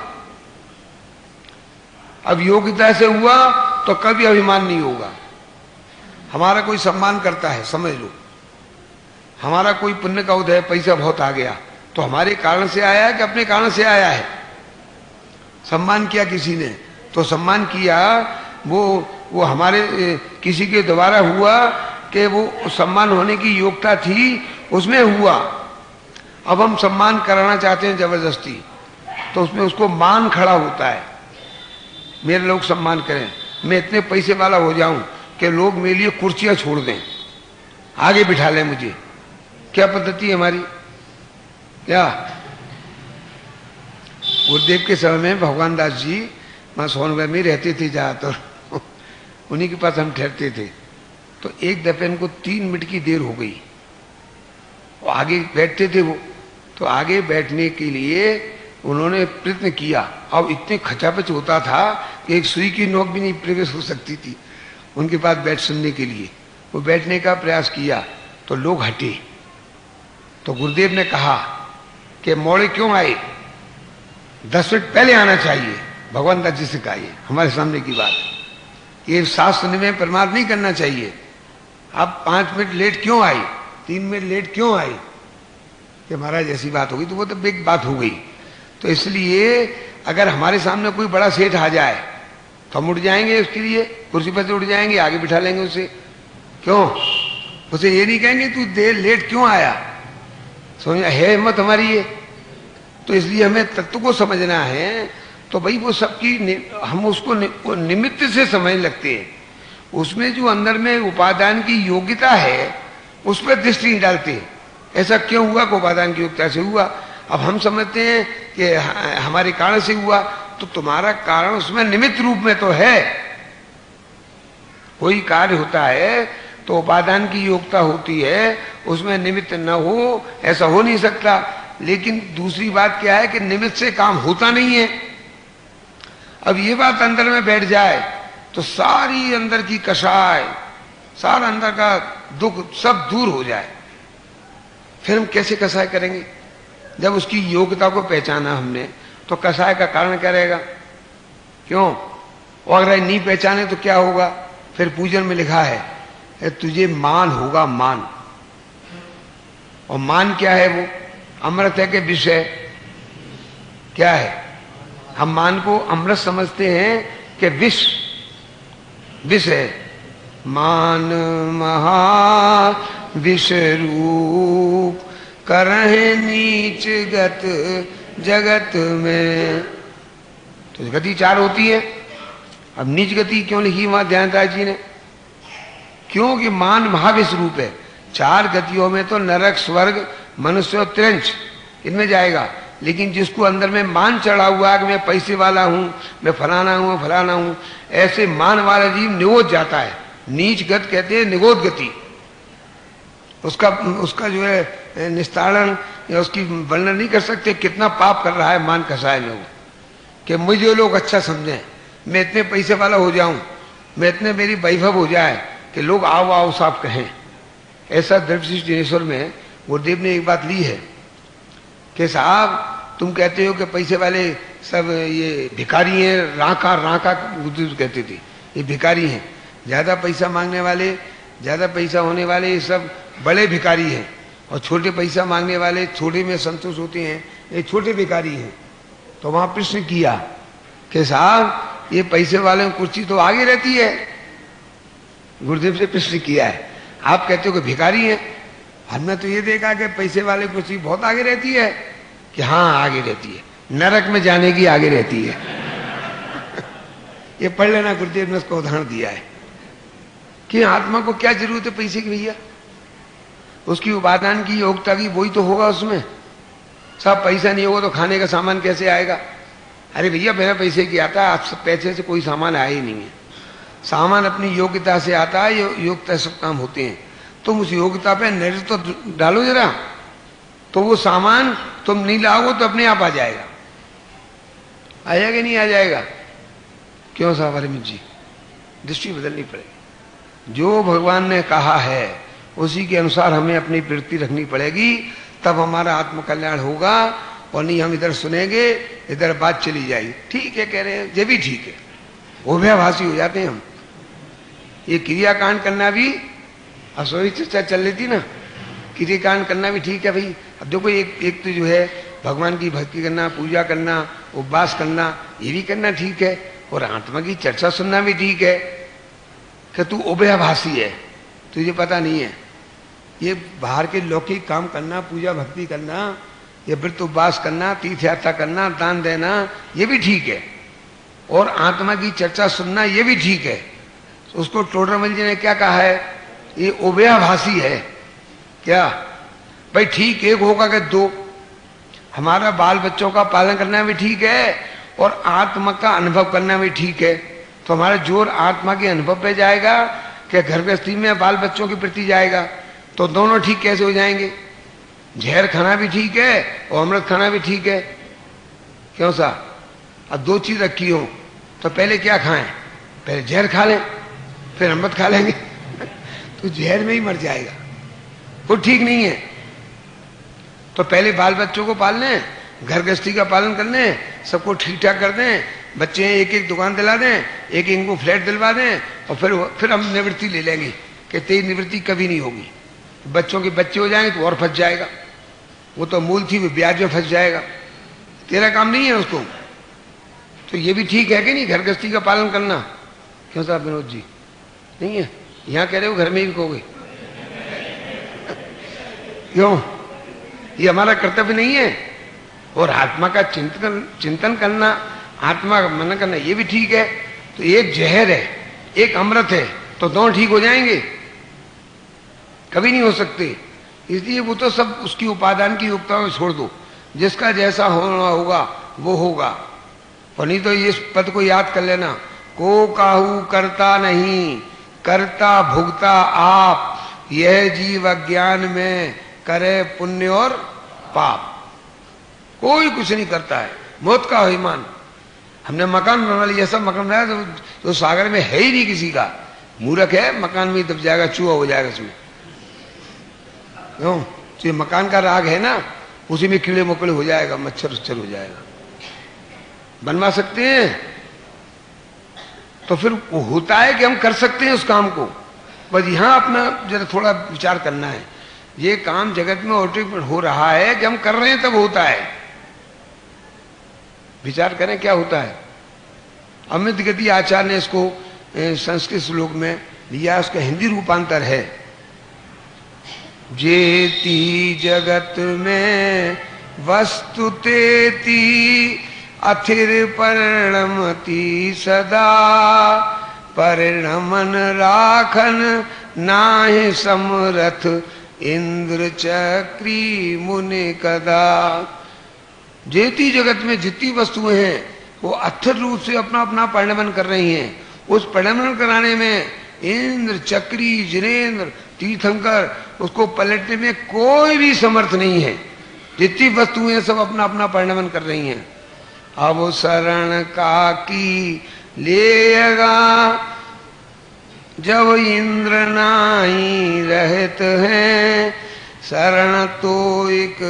अब योग्यता से हुआ तो कभी अभिमान नहीं होगा। हमारा कोई सम्मान करता है, समझ लो, हमारा कोई पुण्य का उदय, पैसा बहुत आ गया, तो हमारे कारण से आया है कि अपने कारण से आया है? सम्मान किया किसी ने तो सम्मान किया, वो हमारे किसी के द्वारा हुआ कि वो सम्मान होने की योग्यता थी, उसमें हुआ। अब हम सम्मान कराना चाहते हैं जबरदस्ती, तो उसमें उसको मान खड़ा होता है, मेरे लोग सम्मान करें, मैं इतने पैसे वाला हो जाऊं कि लोग मेरे लिए कुर्सियां छोड़ दें, आगे बिठा लें मुझे। क्या पद्धति है हमारी? क्या गुरुदेव के समय में भगवान दास जी मां सोनभद्र में रहते थे ज्यादातर, उन्हीं के पास हम ठहरते थे। तो एक दफे इनको 3 मिनट की देर हो गई, वो आगे बैठते थे वो, तो आगे बैठने के लिए उन्होंने प्रयत्न किया। अब इतने खचापच होता था कि एक सुई की नोक भी नहीं प्रवेश हो सकती थी उनके पास बैठ सुनने के लिए। वो बैठने का प्रयास किया तो लोग हटे। तो गुरुदेव ने कहा कि मोड़े क्यों आए, 10 मिनट पहले आना चाहिए। भगवान दास जी से कहा, ये हमारे सामने की बात, ये शास्त्र में प्रमाद नहीं करना चाहिए। आप 5 मिनट लेट क्यों आई, 3 मिनट लेट क्यों आई? कि महाराज ऐसी बात हो गई, तो वो तो बिग बात हो गई। तो इसलिए अगर हमारे सामने कोई बड़ा सेठ आ जाए तो हम उठ जाएंगे, उसके लिए कुर्सी पर से उठ जाएंगे, आगे बिठा लेंगे उसे। क्यों? उसे ये नहीं कहेंगे तू देर लेट क्यों आया। समझ है हिम्मत हमारी ये? तो इसलिए हमें तत्व को समझना है। तो भाई वो सबकी हम उसको निमित्त से समझ लगते हैं, उसमें जो अंदर में उपादान की योग्यता है उस पर दृष्टि नहीं डालते। ऐसा क्यों हुआ कि उपादान की योग्यता से हुआ। अब हम समझते हैं कि हमारे कारण से हुआ, तो तुम्हारा कारण उसमें निमित्त रूप में तो है। कोई कार्य होता है तो उपादान की योग्यता होती है, उसमें निमित्त न हो ऐसा हो नहीं सकता। लेकिन दूसरी बात क्या है कि निमित्त से काम होता नहीं है। अब ये बात अंदर में बैठ जाए तो सारी अंदर की कषाय, सारा अंदर का दुख सब दूर हो जाए। फिर हम कैसे कषाय करेंगे? जब उसकी योग्यता को पहचाना हमने, तो कषाय का कारण क्या रहेगा? क्यों? और अगर नहीं पहचाने तो क्या होगा? फिर पूजन में लिखा है तुझे मान होगा, मान। और मान क्या है? वो अमृत है कि विष है? क्या है? हम मान को अमृत समझते हैं कि विष विष है। मान महा विष रूप करहे नीच गत जगत में। तो गति 4 होती है। अब नीच गति क्यों लिखी वहां ध्यानदास जी ने? क्योंकि मान महाविष रूप है। 4 गतियों में तो नरक, स्वर्ग, मनुष्य और त्रिंच इनमें जाएगा, लेकिन जिसको अंदर में मान चढ़ा हुआ है कि मैं पैसे वाला हूं, मैं फलाना हूं फलाना हूं, ऐसे मान वाला जीव निगोद जाता है। नीच गत कहते हैं निगोद गति। उसका जो है निस्तारण या उसकी वर्णन नहीं कर सकते। कितना पाप कर रहा है मान कसाय में वो, कि मुझे लोग अच्छा समझें, मैं इतने पैसे वाला हो जाऊं, मैं इतने मेरी वैभव हो जाए कि लोग आओ आओ साहब कहें। ऐसा द्रव्यशिष्ट दिनेश्वर में गुरुदेव ने एक बात ली है कि साहब तुम कहते हो कि पैसे वाले सब ये भिखारी हैं, राका राका गुरुदेव कहते थे, ये भिखारी हैं। ज्यादा पैसा मांगने वाले, ज्यादा पैसा होने वाले ये सब बड़े भिखारी हैं, और छोटे पैसा मांगने वाले छोटे में संतुष्ट होते हैं, ये छोटे भिखारी हैं। तो वहां प्रश्न किया कि साहब ये पैसे वाले कुर्सी तो आगे रहती है। गुरुदेव से प्रश्न किया है, आप कहते हो कि भिखारी हैं, हमने तो ये देखा कि पैसे वाले कुर्सी बहुत आगे रहती है। कि हाँ आगे रहती है, नरक में जाने की आगे रहती है। ये पढ़ लेना, गुरुदेव ने उसको उदाहरण दिया है कि आत्मा को क्या जरूरत है पैसे की भैया, उसकी उपादान की योग्यता की वही तो होगा उसमें। सब पैसा नहीं होगा तो खाने का सामान कैसे आएगा? अरे भैया बिना पैसे की आता है, आप पैसे से कोई सामान आया ही नहीं है। सामान अपनी योग्यता से आता है, योग्यता सब काम होते हैं। तुम उस योग्यता पे नजर तो डालो जरा, तो वो सामान तुम नहीं लाओगे तो अपने आप आ जाएगा। आ जाएगा नहीं आ जाएगा? क्यों साहब अरविंद जी, दृष्टि बदलनी पड़ेगी। जो भगवान ने कहा है उसी के अनुसार हमें अपनी वृत्ति रखनी पड़ेगी, तब हमारा आत्मकल्याण होगा। और नहीं हम इधर सुनेंगे, इधर बात चली जाएगी। ठीक है कह रहे हैं, ये भी ठीक है, उभयभाषी हो जाते हैं हम। ये क्रियाकांड करना भी, असोई चर्चा चल रही थी ना, क्रियाकांड करना भी ठीक है भाई। अब देखो एक तो जो है भगवान की भक्ति करना, पूजा करना, उपवास करना, ये भी करना ठीक है, और आत्मा की चर्चा सुनना भी ठीक है। कि तू उभयभाषी है, तुझे पता नहीं है। ये बाहर के लौकिक काम करना, पूजा भक्ति करना, ये व्रत उपवास करना, तीर्थ यात्रा करना, दान देना, ये भी ठीक है, और आत्मा की चर्चा सुनना ये भी ठीक है। उसको टोडरमल जी ने क्या कहा है, ये उभयभाषी है। क्या भाई ठीक एक होगा कि दो? हमारा बाल बच्चों का पालन करना भी ठीक है और आत्मा का अनुभव करना भी ठीक है। तो हमारा जोर आत्मा के अनुभव पे जाएगा कि घर गृहस्थी में बाल बच्चों के प्रति जाएगा? तो दोनों ठीक कैसे हो जाएंगे? जहर खाना भी ठीक है और अमृत खाना भी ठीक है। क्यों सा? अब दो चीज रखी हो तो पहले क्या खाएं? पहले जहर खा लें, फिर अमृत खा लेंगे। तो जहर में ही मर जाएगा, वो ठीक नहीं है। तो पहले बाल बच्चों को पाल लें, घर गृहस्थी का पालन कर लें, सबको ठीक ठाक कर दें, बच्चे एक एक दुकान दिला दें, एक इनको फ्लैट दिलवा दें, और फिर हम निवृत्ति ले लेंगे कि तेरी निवृत्ति कभी नहीं होगी। बच्चों के बच्चे हो जाएंगे तो और फंस जाएगा, वो तो मूल थी वो ब्याज में फंस जाएगा, तेरा काम नहीं है उसको। तो ये भी ठीक है कि नहीं, घर गृहस्थी का पालन करना? क्यों साहब विनोद जी? नहीं है? यहाँ कह रहे हो घर में ही कहोगे? क्यों? ये हमारा कर्तव्य नहीं है? और आत्मा का चिंतन करना, आत्मा का मनन करना, ये भी ठीक है। तो एक जहर है, एक अमृत है, तो दोनों ठीक हो जाएंगे? कभी नहीं हो सकते। इसलिए वो तो सब उसकी उपादान की योग्यता में छोड़ दो, जिसका जैसा होना होगा वो होगा। और नहीं तो इस पद को याद कर लेना, को काहू करता नहीं, करता भुगता आप, यह जीव अज्ञान में करे पुण्य और पाप। कोई कुछ नहीं करता है, मौत का अभिमान। हमने मकान बना लिया, सब मकान बनाया तो सागर में है ही नहीं किसी का। मूर्ख है, मकान में दब जाएगा, चूहा हो जाएगा उसमें। क्यों? तो ये मकान का राग है ना, उसी में कीड़े मकोड़े हो जाएगा, मच्छर उच्छर हो जाएगा। बनवा सकते हैं तो फिर होता है कि हम कर सकते हैं उस काम को। बस यहां अपना जरा थोड़ा विचार करना है, ये काम जगत में ऑटोमेटिक हो रहा है कि हम कर रहे हैं तब होता है। विचार करें क्या होता है। अमित गति आचार्य ने इसको संस्कृत श्लोक में लिया, उसका हिंदी रूपांतर है, जेति जगत में वस्तु तेति अथिर परिणमति सदा, परिणमन राखन नाहि समरथ इंद्र चक्री मुनि कदा। जितनी जगत में जितनी वस्तुएं हैं वो अथर रूप से अपना अपना परिणमन कर रही हैं। उस परिणमन कराने में इंद्र, चक्री, जिनेन्द्र, तीर्थंकर उसको पलटने में कोई भी समर्थ नहीं है। जितनी वस्तुएं सब अपना अपना परिणमन कर रही हैं। अब शरण का की लेगा जब इंद्र नाई रहत हैं, शरण तो एक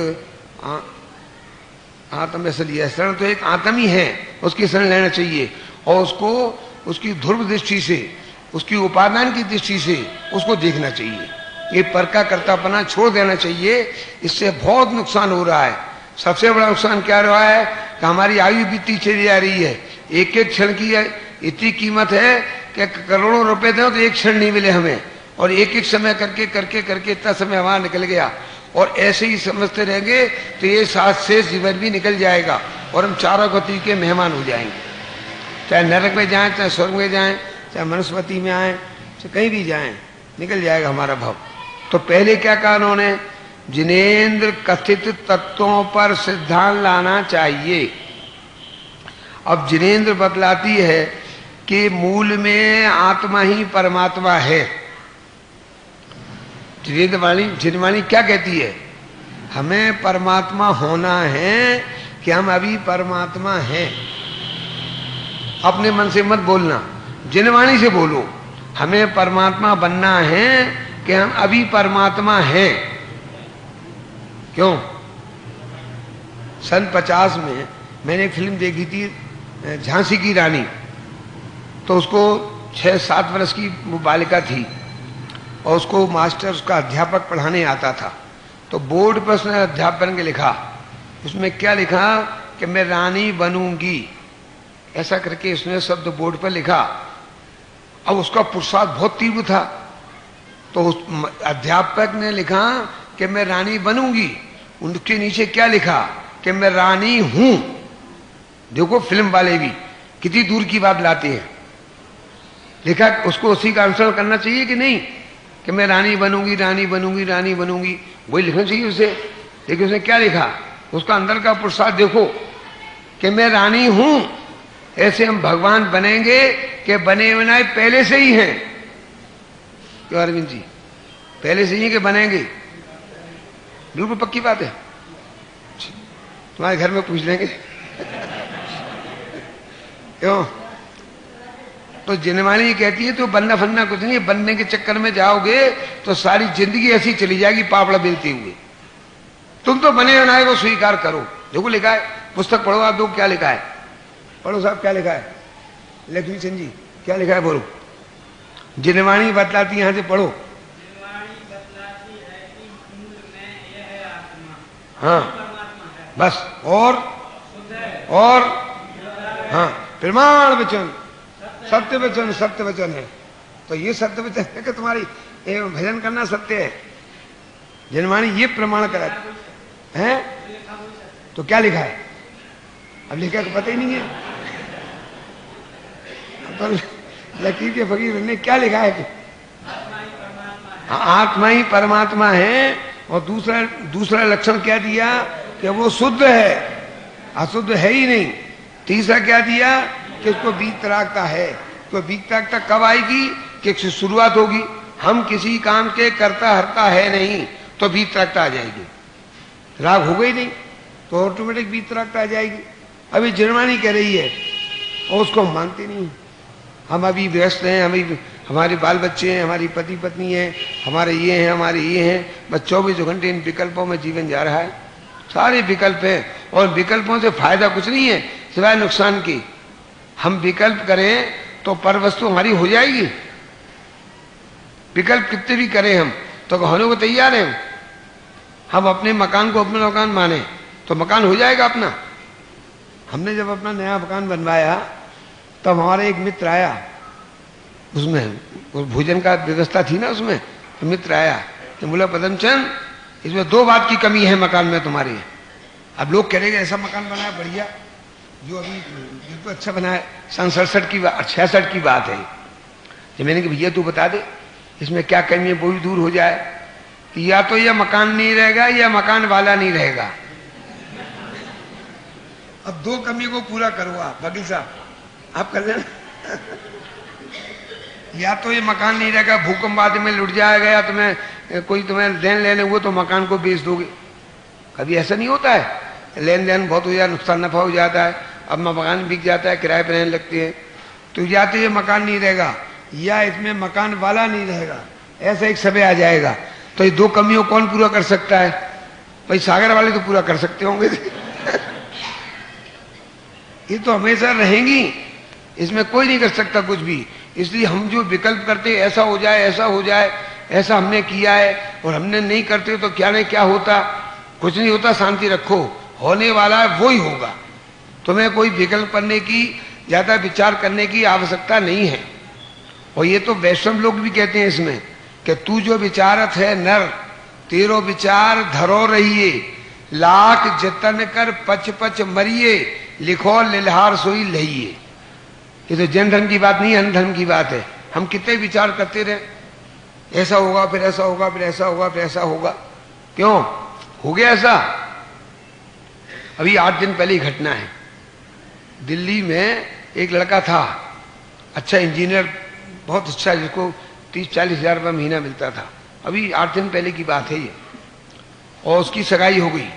आत्म ऐसा लिया, शरण तो एक आत्म ही है, उसकी शरण लेना चाहिए और उसको उसकी ध्रुव दृष्टि से, उसकी उपादान की दृष्टि से उसको देखना चाहिए। ये पर का कर्तापना छोड़ देना चाहिए। इससे बहुत नुकसान हो रहा है। सबसे बड़ा नुकसान क्या रहा है कि हमारी आयु बीतती चली जा रही है। एक एक क्षण की इतनी कीमत है कि करोड़ों रुपए दो तो एक क्षण नहीं मिले हमें, और एक एक समय करके करके करके इतना समय हमारा निकल गया। और ऐसे ही समझते रहेंगे तो ये साथ से जीवन भी निकल जाएगा और हम चारों गति के मेहमान हो जाएंगे। चाहे नरक में जाएं, चाहे स्वर्ग में जाएं, चाहे मनुस्मृति में आए, चाहे कहीं भी जाएं, निकल जाएगा हमारा भाव। तो पहले क्या कहा उन्होंने? जिनेन्द्र कथित तत्वों पर सिद्धांत लाना चाहिए। अब जिनेन्द्र बतलाती है कि मूल में आत्मा ही परमात्मा है। जिनवाणी क्या कहती है? हमें परमात्मा होना है कि हम अभी परमात्मा हैं। अपने मन से मत बोलना, जिनवाणी से बोलो। हमें परमात्मा बनना है कि हम अभी परमात्मा हैं। क्यों? सन 50 में मैंने एक फिल्म देखी थी झांसी की रानी। तो उसको 6-7 वर्ष की वो बालिका थी और उसको मास्टर, उसका अध्यापक पढ़ाने आता था। तो बोर्ड पर उसने अध्यापन के लिखा, उसमें क्या लिखा कि मैं रानी बनूंगी, ऐसा करके उसने शब्द बोर्ड पर लिखा। अब उसका पुरुषार्थ बहुत तीव्र था, तो उस अध्यापक ने लिखा कि मैं रानी बनूंगी। उनके नीचे क्या लिखा कि मैं रानी हूं। देखो फिल्म वाले भी कितनी दूर की बात लाते हैं। लिखा उसको उसी का अनुसरण करना चाहिए कि नहीं, कि मैं रानी बनूंगी, रानी बनूंगी, रानी बनूंगी, वही लिखना चाहिए उसे। लेकिन उसने क्या लिखा, उसका अंदर का पुरुषार्थ देखो कि मैं रानी हूं। ऐसे हम भगवान बनेंगे कि बने बनाए पहले से ही हैं। क्यों अरविंद जी, पहले से ही कि बनेंगे? बिल्कुल पक्की बात है, तुम्हारे घर में पूछ लेंगे। क्यों? तो जिनवाणी कहती है तो बनना फनना कुछ नहीं, बनने के चक्कर में जाओगे तो सारी जिंदगी ऐसी चली जाएगी पापड़ा बेलते हुए। तुम तो बने बनाए को स्वीकार करो। देखो लिखा है, पुस्तक पढ़ो आप लोग, क्या लिखा है? पढ़ो साहब, क्या लिखा है? लक्ष्मी चंद जी क्या लिखा है बोलो। जिनवाणी बतलाती, यहां से पढ़ो। हाँ बस, और हाँ प्रमाण वचन, सत्य वचन, सत्य वचन है। तो ये सत्य वचन है कि तुम्हारी भजन करना सत्य है। जिनवाणी ये प्रमाण करा है। तो क्या लिखा है? अब लिखा तो पता ही नहीं है। तो लकीर के फकीर ने क्या लिखा है कि आत्मा ही परमात्मा है। और दूसरा लक्षण क्या दिया कि वो शुद्ध है, अशुद्ध है ही नहीं। तीसरा क्या दिया कि उसको वीतरागता है। तो वीतरागता कब आएगी? कि शुरुआत होगी। हम किसी काम के करता हरता है नहीं तो वीतरागता आ जाएगी। राग होगा ही नहीं तो ऑटोमेटिक वीतरागता आ जाएगी। अभी जिनवाणी कह रही है और उसको हम मानते नहीं। हम अभी व्यस्त हैं, हमें हमारे बाल बच्चे हैं, हमारी पति पत्नी है, हमारे ये हैं, हमारे ये हैं। बस 24 घंटे इन विकल्पों में जीवन जा रहा है। सारे विकल्प हैं और विकल्पों से फायदा कुछ नहीं है सिवाय नुकसान की। हम विकल्प करें तो पर वस्तु हमारी हो जाएगी। विकल्प कितने भी करें हम तो होने को तैयार हैं। हम अपने मकान को अपना मकान माने तो मकान हो जाएगा अपना। हमने जब अपना नया मकान बनवाया तब हमारा एक मित्र आया, उसमें भोजन का व्यवस्था थी ना उसमें, तो मित्र आया तो बोला पदमचंद इसमें 2 बात की कमी है मकान में तुम्हारी। अब लोग कह रहे हैं ऐसा मकान बनाया बढ़िया, जो अभी बिल्कुल अच्छा बनाया। सन 66 की बात है। तो मैंने कहा भैया तू बता दे इसमें क्या कमी है, वो भी दूर हो जाए। कि या तो यह मकान नहीं रहेगा या मकान वाला नहीं रहेगा। अब 2 कमी को पूरा करो आप, वकील साहब आप कर लेना। या तो ये मकान नहीं रहेगा, भूकंप आदि में लुट जाएगा, या कोई तुम्हें लेन लेने हुए तो मकान को बेच दोगे। कभी ऐसा नहीं होता है, लेन देन बहुत हो जाए, नुकसान नफा हो जाता है, अब मकान बिक जाता है, किराए पर रहने लगते हैं। तो या तो ये मकान नहीं रहेगा या इसमें मकान वाला नहीं रहेगा, ऐसा एक समय आ जाएगा। तो ये 2 कमियों कौन पूरा कर सकता है? भाई सागर वाले तो पूरा कर सकते होंगे। ये तो हमेशा रहेंगी, इसमें कोई नहीं कर सकता कुछ भी। इसलिए हम जो विकल्प करते ऐसा हो जाए, ऐसा हो जाए, ऐसा हमने किया है, और हमने नहीं करते तो क्या नहीं क्या होता, कुछ नहीं होता। शांति रखो, होने वाला है वो ही होगा। तुम्हें कोई विकल्प करने की, ज्यादा विचार करने की आवश्यकता नहीं है। और ये तो वैष्णव लोग भी कहते हैं इसमें कि तू जो विचारत है नर, तेरो विचार धरो रहिए, लाख जतन कर पच पच मरिए, लिखो लिलहार सोई लहिए। ये तो जन धर्म की बात नहीं, अन्य धर्म की बात है। हम कितने विचार करते रहे, ऐसा होगा फिर ऐसा होगा फिर ऐसा होगा फिर ऐसा होगा, क्यों हो गया ऐसा? अभी 8 दिन पहले ही घटना है। दिल्ली में एक लड़का था, अच्छा इंजीनियर, बहुत अच्छा, जिसको 30-40 हजार रुपये महीना मिलता था। अभी 8 दिन पहले की बात है ये। और उसकी सगाई हो गई।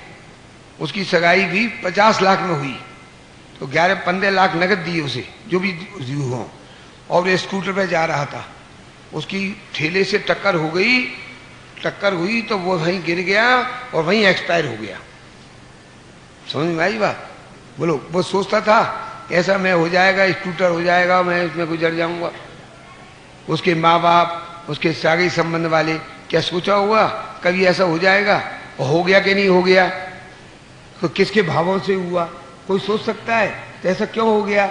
उसकी सगाई भी 50 लाख में हुई, तो 11-15 लाख नगद दिए उसे, जो भी हो। और वो स्कूटर पे जा रहा था, उसकी ठेले से टक्कर हो गई। टक्कर हुई तो वो वहीं गिर गया और वहीं एक्सपायर हो गया। समझ में आई बात? बोलो, वो सोचता था ऐसा मैं हो जाएगा, स्कूटर हो जाएगा, मैं इसमें गुजर जाऊंगा। उसके माँ बाप, उसके सागी संबंध वाले क्या सोचा हुआ कभी ऐसा हो जाएगा? और हो गया कि नहीं हो गया? तो किसके भावों से हुआ? कोई सोच सकता है तो ऐसा क्यों हो गया?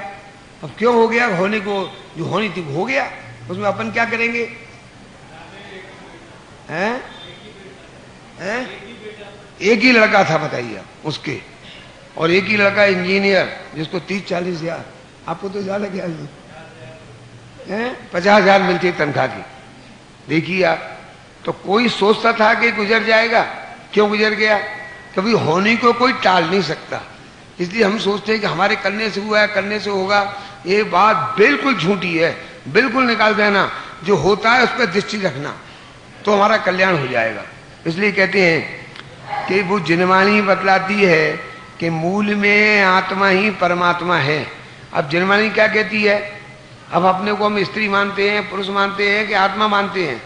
अब क्यों हो गया? होने को जो होनी थी हो गया, उसमें अपन क्या करेंगे? हैं? एक ही लड़का था बताइए उसके, और एक ही लड़का इंजीनियर जिसको 30-40 हजार, आपको तो ज्यादा क्या है, 50 हजार मिलती तनख्वाह की। देखिए आप, तो कोई सोचता था कि गुजर जाएगा, क्यों गुजर गया? कभी होने को कोई टाल नहीं सकता। इसलिए हम सोचते हैं कि हमारे करने से हुआ है, करने से होगा। ये बात बिल्कुल झूठी है, बिल्कुल निकाल देना। जो होता है उस पर दृष्टि रखना, तो हमारा कल्याण हो जाएगा। इसलिए कहते हैं कि वो जिनवाणी बतलाती है कि मूल में आत्मा ही परमात्मा है। अब जिनवाणी क्या कहती है? अब अपने को हम स्त्री मानते हैं, पुरुष मानते हैं कि आत्मा मानते हैं?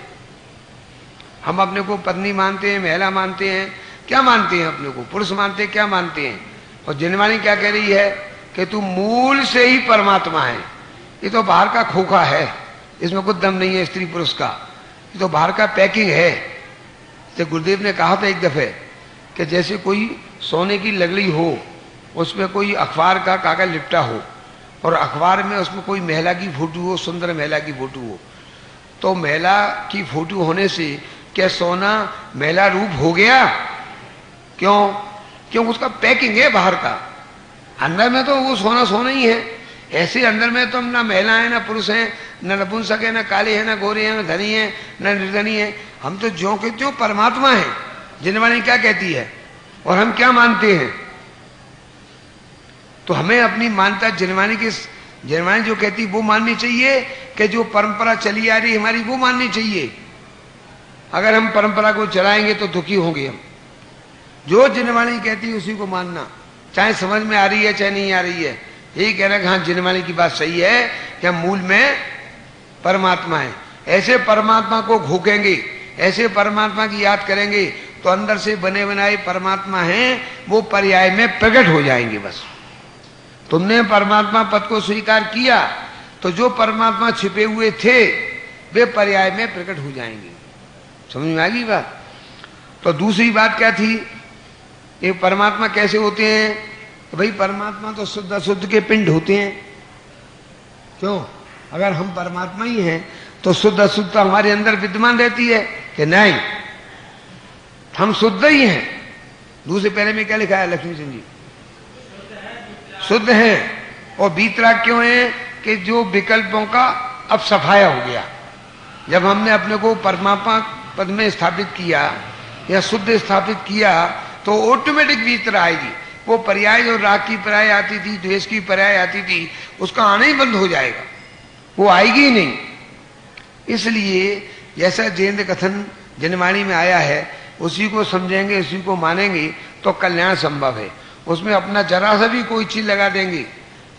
हम अपने को पत्नी मानते हैं, महिला मानते हैं, क्या मानते हैं? अपने को पुरुष मानते हैं, क्या मानते हैं? और जिनवाणी क्या कह रही है कि तू मूल से ही परमात्मा है। ये तो बाहर का खोखा है, इसमें कुछ दम नहीं है स्त्री पुरुष का, ये तो बाहर का पैकिंग है। तो गुरुदेव ने कहा था एक दफे कि जैसे कोई सोने की लगड़ी हो, उसमें कोई अखबार का कागज लिपटा हो, और अखबार में उसमें कोई महिला की फोटो हो, सुंदर महिला की फोटो हो, तो महिला की फोटो होने से क्या सोना महिला रूप हो गया? क्यों? क्यों? उसका पैकिंग है बाहर का, अंदर में तो वो सोना सोना ही है। ऐसे अंदर में तो हम ना महिला है, ना पुरुष है, ना नपुंसक है, ना काले है, ना गोरे है, ना धनी है, ना निर्धनी है। हम तो ज्यों के त्यों परमात्मा है। जिनवाणी क्या कहती है और हम क्या मानते हैं? तो हमें अपनी मान्यता जिनवाणी जो कहती वो माननी चाहिए कि जो परंपरा चली आ रही हमारी वो माननी चाहिए? अगर हम परंपरा को चलाएंगे तो दुखी होंगे हम। जो जिनवाणी कहती है उसी को मानना, चाहे समझ में आ रही है चाहे नहीं आ रही है। यही कहना कि हाँ जिनवाणी की बात सही है कि हम मूल में परमात्मा है। ऐसे परमात्मा को घोकेंगे, ऐसे परमात्मा की याद करेंगे तो अंदर से बने बनाए परमात्मा हैं वो पर्याय में प्रकट हो जाएंगे। बस तुमने परमात्मा पद को स्वीकार किया तो जो परमात्मा छिपे हुए थे वे पर्याय में प्रकट हो जाएंगे। समझ में आ गई बात? तो दूसरी बात क्या थी? ये परमात्मा कैसे होते हैं? तो भाई परमात्मा तो शुद्ध अशुद्ध के पिंड होते हैं। क्यों? अगर हम परमात्मा ही हैं तो शुद्ध अशुद्धता हमारे अंदर विद्यमान रहती है कि नहीं? हम शुद्ध ही हैं। दूसरे पहले में क्या लिखा है लक्ष्मी सिंह जी? शुद्ध हैं। और बीतराग क्यों है? कि जो विकल्पों का अब सफाया हो गया। जब हमने अपने को परमात्मा पद में स्थापित किया या शुद्ध स्थापित किया तो ऑटोमेटिक बीतरा आएगी। वो पर्याय जो राग की पर्याय आती थी, द्वेष की पर्याय आती थी, उसका आना ही बंद हो जाएगा, वो आएगी ही नहीं। इसलिए जैसा जयेंद्र कथन जनवाणी में आया है उसी को समझेंगे, उसी को मानेंगे तो कल्याण संभव है। उसमें अपना जरा सा भी कोई चीज लगा देंगे,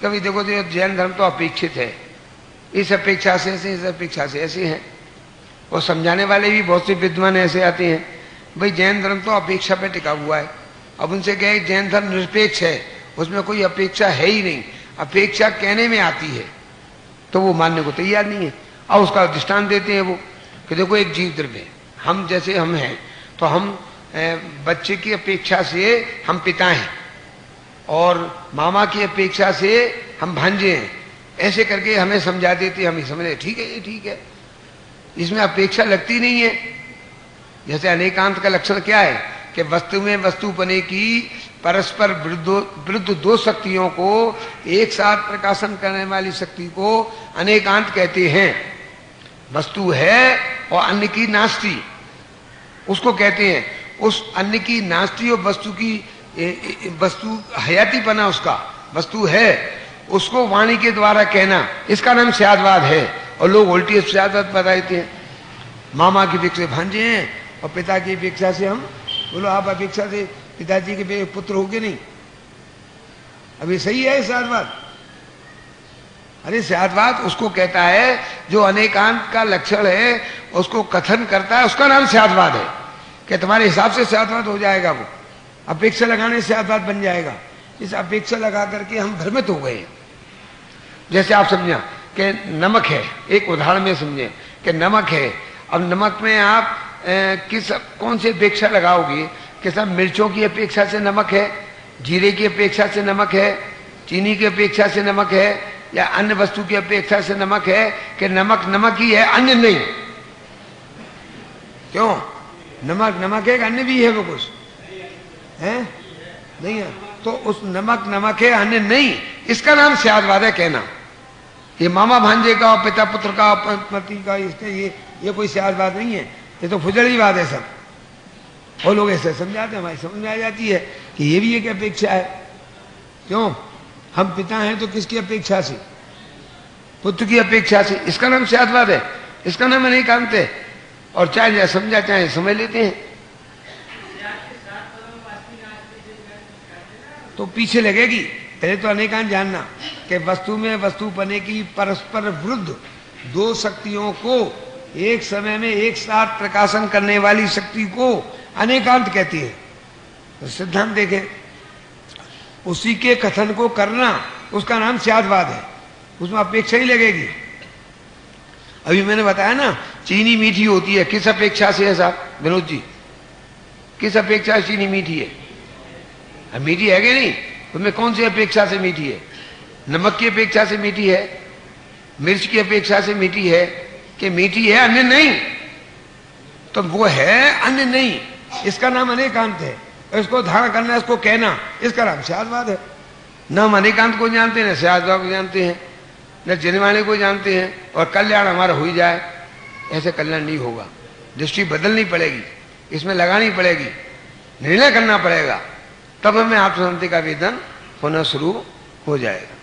कभी देखो तो जैन धर्म तो अपेक्षित है, इस अपेक्षा से ऐसे, इस अपेक्षा से ऐसे है। और समझाने वाले भी बहुत से विद्वान ऐसे आते हैं, भाई जैन धर्म तो अपेक्षा पे टिका हुआ है। अब उनसे कहे जैन धर्म निरपेक्ष है, उसमें कोई अपेक्षा है ही नहीं, अपेक्षा कहने में आती है, तो वो मानने को तैयार नहीं है। और उसका दृष्टांत देते हैं वो कि देखो एक जीव द्रव्य, हम जैसे हम हैं तो हम बच्चे की अपेक्षा से हम पिता हैं और मामा की अपेक्षा से हम भांजे हैं, ऐसे करके हमें समझा देते, हम ही समझे ठीक है, ये ठीक है, इसमें अपेक्षा लगती नहीं है। जैसे अनेकांत का लक्षण क्या है कि वस्तु में वस्तुपने की परस्पर विरुद्ध दो शक्तियों को एक साथ प्रकाशन करने वाली शक्ति को अनेकांत कहते हैं। वस्तु है और अन्य की नास्ति, उसको कहते हैं। उस अन्य की नास्ति और वस्तु की वस्तु हयातीपना, उसका वस्तु है, उसको वाणी के द्वारा कहना, इसका नाम स्यादवाद है। और लोग उल्टी स्यादवाद बताते हैं, मामा की अपेक्षा भांजे हैं और पिता की अपेक्षा से हम, बोलो आप अपेक्षा से पिताजी के पुत्र होगे नहीं, अभी सही है स्यादवाद? अरे स्यादवाद उसको कहता है जो अनेकांत का लक्षण है उसको कथन करता है, उसका नाम स्यादवाद है। कि तुम्हारे हिसाब से स्यादवाद हो जाएगा, वो अपेक्षा लगाने से स्यादवाद बन जाएगा। इस अपेक्षा लगा करके हम भ्रमित हो गए। जैसे आप समझा कि नमक है, एक उदाहरण में समझे कि नमक है, अब नमक में आप कौन सी अपेक्षा लगाओगे कि सब मिर्चों की अपेक्षा से नमक है, जीरे की अपेक्षा से नमक है, चीनी की अपेक्षा से नमक है, या अन्य वस्तु की अपेक्षा से नमक है कि नमक नमक ही है, अन्य नहीं? क्यों? नमक नमक है, अन्य भी है, वो कुछ है नहीं है, तो उस नमक नमक है, अन्य नहीं, इसका नाम स्यादवाद है कहना। ये मामा भांजे का और पिता पुत्र का पति का इसका ये कोई स्यादवाद नहीं है, ये तो फुजड़ीवाद है सब। और लोग ऐसे समझाते हैं, हमारी समझ में आ जाती है कि ये भी एक अपेक्षा है। क्यों? हम पिता हैं तो किसकी अपेक्षा से? पुत्र की अपेक्षा से, इसका नाम स्यादवाद है, इसका नाम अनेकांत है। और चाहे समझा चाहे समझ लेते हैं, तो पीछे लगेगी। पहले तो अनेकांत जानना कि वस्तु में वस्तुपने की परस्पर विरुद्ध दो शक्तियों को एक समय में एक साथ प्रकाशन करने वाली शक्ति को अनेकांत कहती है। तो सिद्धांत देखें, उसी के कथन को करना उसका नाम स्यादवाद है, उसमें अपेक्षा ही लगेगी। अभी मैंने बताया ना, चीनी मीठी होती है, किस अपेक्षा से है साहब विनोद जी? किस अपेक्षा से चीनी मीठी है? मीठी है कि नहीं? उसमें कौन सी अपेक्षा से मीठी है? नमक की अपेक्षा से मीठी है, मिर्च की अपेक्षा से मीठी है, कि मीठी है अन्य नहीं? तो वो है अन्य नहीं, इसका नाम अनेकांत है। इसको धारण करना, इसको कहना, इसका नाम स्यादवाद है। न हम अनेकांत को जानते हैं, न स्यादवाद को जानते हैं, न जनवाणी को जानते हैं, और कल्याण हमारा हो ही जाए, ऐसे कल्याण नहीं होगा। दृष्टि बदलनी पड़ेगी, इसमें लगानी पड़ेगी, निर्णय करना पड़ेगा, तब हमें आत्मशांति का वेदन होना शुरू हो जाएगा।